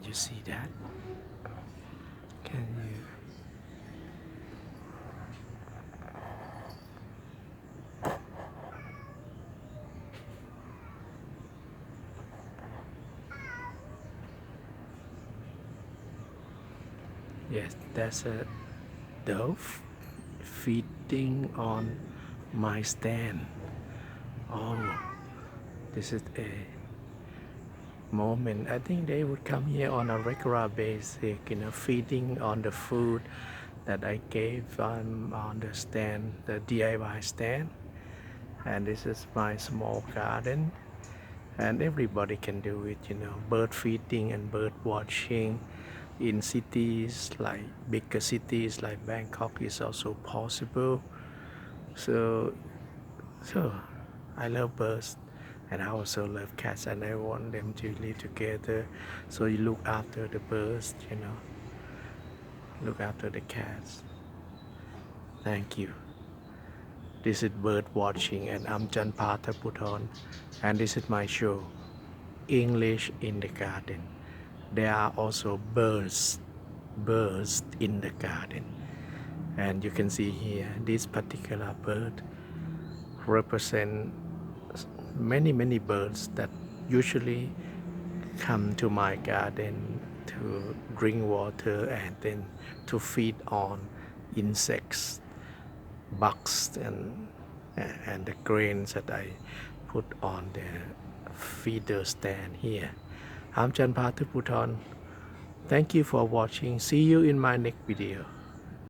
you see that? Can you? Yes, that's a dove feeding on my stand. Oh, this is a moment. I think they would come here on a regular basis, feeding on the food that I gave on the stand, the DIY stand. And this is my small garden, and everybody can do it, bird feeding and bird watching in cities like bigger cities like Bangkok is also possible. So I love birds, and I also love cats, and I want them to live together. So you look after the birds, look after the cats. Thank you. This is bird watching, and I'm Janpata Puthon, and this is my show, English in the Garden. There are also birds in the garden, and you can see here this particular bird represent many birds that usually come to my garden to drink water and then to feed on insects, bugs, and the grains that I put on the feeder stand here. I'm Janpata Puthon. Thank you for watching. See you in my next video.